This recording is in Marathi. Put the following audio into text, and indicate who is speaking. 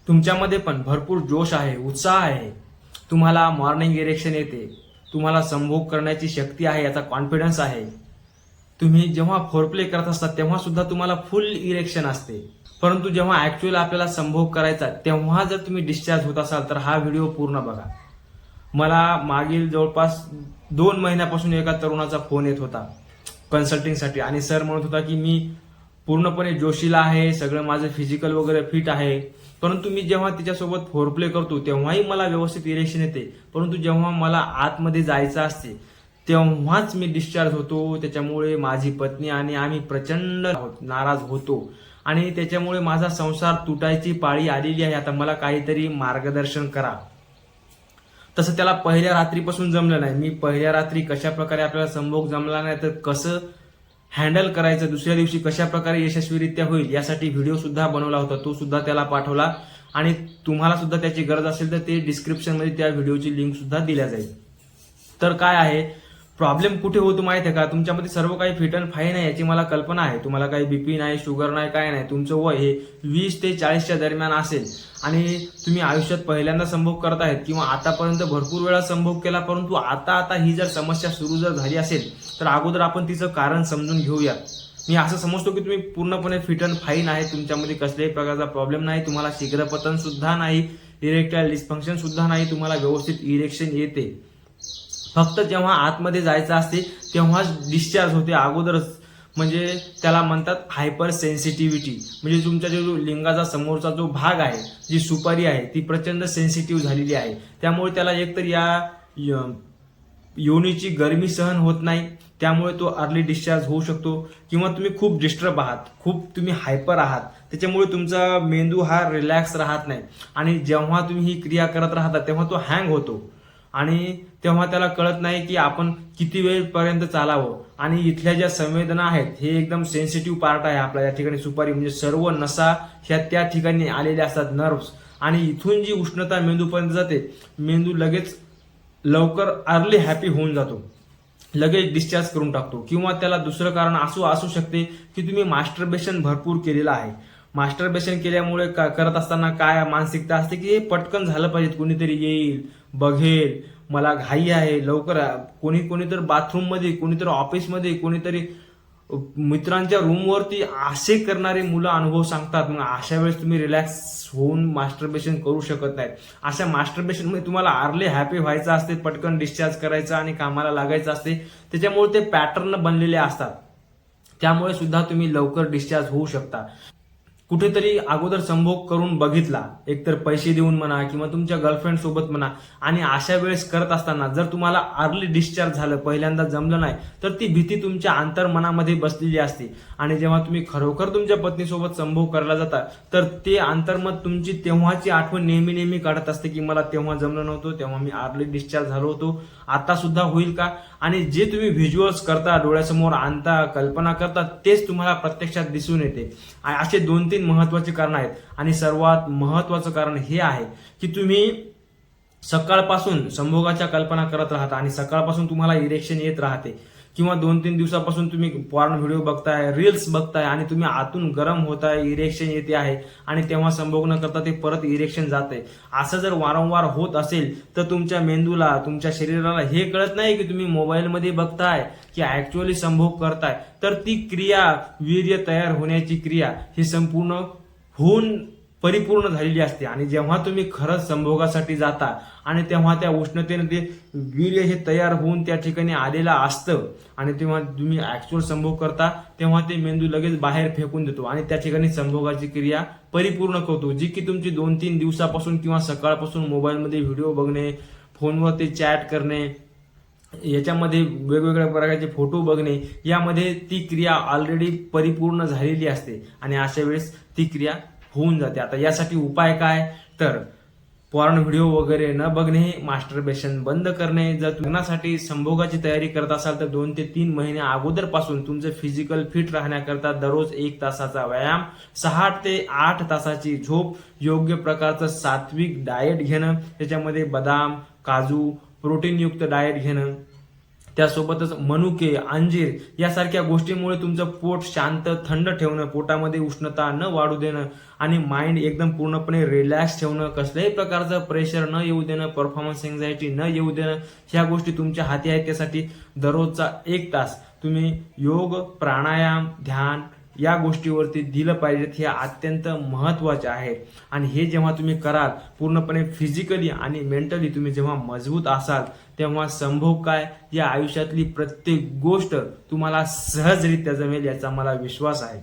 Speaker 1: तुमच्यामध्ये पण भरपूर जोश आहे, उत्साह आहे, तुम्हाला मॉर्निंग इरेक्शन येते, तुम्हाला संभोग करण्याची शक्ती आहे, याचा कॉन्फिडन्स आहे, तुम्ही जेव्हा फोरप्ले करत असता तेव्हा सुद्धा तुम्हाला फुल इरेक्शन असते, परंतु जेव्हा ऍक्च्युअल आपल्याला संभोग करायचा तेव्हा जर तुम्ही डिस्चार्ज होत असाल तर हा व्हिडिओ पूर्ण बघा. मला मागील जवळपास 2 महिन्यापासून एका तरुणाचा फोन येत होता कन्सल्टिंगसाठी आणि सर म्हणत होता की मी पूर्णपणे जोशीला आहे, सगळं माझं फिजिकल वगैरे फिट आहे, परंतु मी जेव्हा तिच्यासोबत फोरप्ले करतो तेव्हाही मला व्यवस्थित इरेक्शन येते, परंतु जेव्हा मला आतमध्ये जायचं असते तेव्हाच मी डिस्चार्ज होतो. त्याच्यामुळे माझी पत्नी आणि आम्ही प्रचंड नाराज होतो आणि त्याच्यामुळे माझा संसार तुटायची पाळी आलेली आहे. आता मला काहीतरी मार्गदर्शन करा. तसं त्याला पहिल्या रात्रीपासून जमलं नाही. मी पहिल्या रात्री कशा प्रकारे आपल्याला संभोग जमला नाही तर कसं हँडल करायचं, दुसऱ्या दिवशी कशा प्रकारे यशस्वीरित्या होईल यासाठी व्हिडिओ सुद्धा बनवला होता, तो सुद्धा त्याला पाठवला आणि तुम्हाला सुद्धा त्याची गरज असेल तर ते डिस्क्रिप्शन मध्ये त्या व्हिडिओची लिंक सुद्धा दिल्या जाईल. तर काय आहे प्रॉब्लेम कुठे होतो माहिती आहे का, तुमच्यामध्ये सर्व काही फिट अँड फाईन आहे याची मला कल्पना आहे, तुम्हाला काही बीपी नाही, शुगर नाही, काय नाही, तुमचं वय हे 20 ते 40च्या दरम्यान असेल आणि तुम्ही आयुष्यात पहिल्यांदा संभोग करत आहेत किंवा आतापर्यंत भरपूर वेळा संभोग केला, परंतु आता ही जर समस्या सुरू जर झाली असेल तर अगोदर आपण तिचं कारण समजून घेऊया. मी असं समजतो की तुम्ही पूर्णपणे फिट अँड फाईन आहे, तुमच्यामध्ये कसल्याही प्रकारचा प्रॉब्लेम नाही, तुम्हाला शीघ्रपतन सुद्धा नाही, इरेक्टाईल डिस्फंक्शन सुद्धा नाही, तुम्हाला व्यवस्थित इरेक्शन येते. फक्त जेव्हा आतमध्ये जायचं असते तेव्हाच डिस्चार्ज होते अगोदरच, म्हणजे त्याला म्हणतात हायपर सेन्सिटिव्हिटी, म्हणजे तुमच्या जो लिंगाचा समोरचा जो भाग आहे, जी सुपारी आहे ती प्रचंड सेन्सिटिव्ह झालेली आहे, त्यामुळे त्याला एकतर या योनीची गरमी सहन होत नाही, त्यामुळे तो अर्ली डिस्चार्ज होऊ शकतो, किंवा तुम्ही खूप डिस्टर्ब आहात, खूप तुम्ही हायपर आहात, त्याच्यामुळे तुमचा मेंदू हा रिलॅक्स राहत नाही आणि जेव्हा तुम्ही ही क्रिया करत राहता तेव्हा तो हँग होतो आणि तेव्हा त्याला कळत नाही की आपण किती वेळपर्यंत चालावं. आणि इथल्या ज्या संवेदना आहेत हे एकदम सेन्सिटिव्ह पार्ट आहे आपल्या या ठिकाणी, सुपारी म्हणजे सर्व नसा ह्या त्या ठिकाणी आलेल्या असतात, नर्व्स, आणि इथून जी उष्णता मेंदूपर्यंत जाते, मेंदू लगेच लवकर अर्ली हॅपी होऊन जातो, लगेच डिस्चार्ज करून टाकतो. किंवा त्याला दुसरं कारण असू शकते की तुम्ही मास्टरबेशन भरपूर केलेलं आहे. मास्टरबेशन केल्यामुळे करत असताना काय मानसिकता असते की हे पटकन झालं पाहिजे, कोणीतरी येईल, बघेल, मला घाई आहे, लवकर, कोणीतर बाथरूम मध्ये, कोणीतरी ऑफिसमध्ये, कोणीतरी मित्रांच्या रूमवरती असे करणारे मुलं अनुभव सांगतात. मग अशा वेळेस तुम्ही रिलॅक्स होऊन मास्टरबेशन करू शकत नाही. अशा मास्टरबेशन मध्ये तुम्हाला अर्ली हॅपी व्हायचं असते, पटकन डिस्चार्ज करायचं आणि कामाला लागायचं असते, त्याच्यामुळे ते पॅटर्न बनलेले असतात, त्यामुळे सुद्धा तुम्ही लवकर डिस्चार्ज होऊ शकता. कुठेतरी अगोदर संभोग करून बघितला, एकतर पैसे देऊन म्हणा किंवा तुमच्या गर्लफ्रेंड सोबत म्हणा, आणि अशा वेळेस करत असताना जर तुम्हाला अर्ली डिस्चार्ज झालं, पहिल्यांदा जमलं नाही, तर ती भीती तुमच्या अंतर्मनामध्ये बसलेली असते आणि जेव्हा तुम्ही खरोखर तुमच्या पत्नीसोबत संभोग करायला जाता तर ते अंतर्मन तुमची तेव्हाची आठवण नेहमी काढत असते की मला तेव्हा जमलं नव्हतं, तेव्हा मी अर्ली डिस्चार्ज झालो होतो, आता सुद्धा होईल का. आणि जे तुम्ही व्हिज्युअल्स करता, डोळ्यासमोर आणता, कल्पना करता, तेच तुम्हाला प्रत्यक्षात दिसून येते. असे 2-3 महत्वाचे कारण आहेत आणि सर्वात महत्वाचं कारण हे आहे की तुम्ही सकाळपासून संभोगाच्या कल्पना करत राहता आणि सकाळपासून तुम्हाला इरेक्शन येत राहते, किंवा 2-3 दिवसापासून तुम्ही पॉर्न व्हिडिओ बघताय, रील्स बघताय आणि तुम्ही आतून गरम होताय, इरेक्शन येते आहे आणि तेव्हा संभोग न करता ते परत इरेक्शन जाते. असं जर वारंवार होत असेल तर तुमच्या मेंदूला, तुमच्या शरीराला हे कळत नाही की तुम्ही मोबाईलमध्ये बघताय की ऍक्च्युअली संभोग करताय, तर ती क्रिया, वीर्य तयार होण्याची क्रिया ही संपूर्ण होऊन परिपूर्ण झालेली असते. आणि जेव्हा तुम्ही खरंच संभोगासाठी जाता आणि तेव्हा त्या उष्णतेने ते वीर्य हे तयार होऊन त्या ठिकाणी आलेलं असतं आणि तेव्हा तुम्ही ऍक्च्युअल संभोग करता तेव्हा ते मेंदू लगेच बाहेर फेकून देतो आणि त्या ठिकाणी संभोगाची क्रिया परिपूर्ण करतो, जी की तुमची 2-3 दिवसापासून किंवा सकाळपासून मोबाईलमध्ये व्हिडिओ बघणे, फोनवरती चॅट करणे, याच्यामध्ये वेगवेगळ्या प्रकारचे फोटो बघणे, यामध्ये ती क्रिया ऑलरेडी परिपूर्ण झालेली असते आणि अशा वेळेस ती क्रिया होऊन जाते. आता यासाठी उपाय काय, तर पॉर्न व्हिडिओ वगैरे न बघणे, मास्टरबेशन बंद करणे. जर लग्नासाठी संभोगाची तयारी करत असाल तर 2 ते 3 महिन्या अगोदरपासून तुमचं फिजिकल फिट राहण्याकरता दररोज 1 तासाचा व्यायाम, 6 ते 8 तासाची झोप, योग्य प्रकारचं सात्विक डाएट घेणं, त्याच्यामध्ये बदाम, काजू, प्रोटीनयुक्त डाएट घेणं, त्यासोबतच मनुके, अंजीर यासारख्या गोष्टींमुळे तुमचं पोट शांत थंड ठेवणं, पोटामध्ये उष्णता न वाढू देणं आणि माइंड एकदम पूर्णपणे रिलॅक्स ठेवणं, कसल्याही प्रकारचं प्रेशर न येऊ देणं, परफॉर्मन्स एन्झायटी न येऊ देणं, ह्या गोष्टी तुमच्या हाती आहेत. त्यासाठी दररोजचा 1 तास तुम्ही योग, प्राणायाम, ध्यान या गोष्टीवरती दिलं पाहिजेत. हे अत्यंत महत्त्वाचे आहे. आणि हे जेव्हा तुम्ही कराल, पूर्णपणे फिजिकली आणि मेंटली तुम्ही जेव्हा मजबूत असाल, तेव्हा संभोग काय, या आयुष्यातली प्रत्येक गोष्ट तुम्हाला सहजरित्या जमेल याचा मला विश्वास आहे.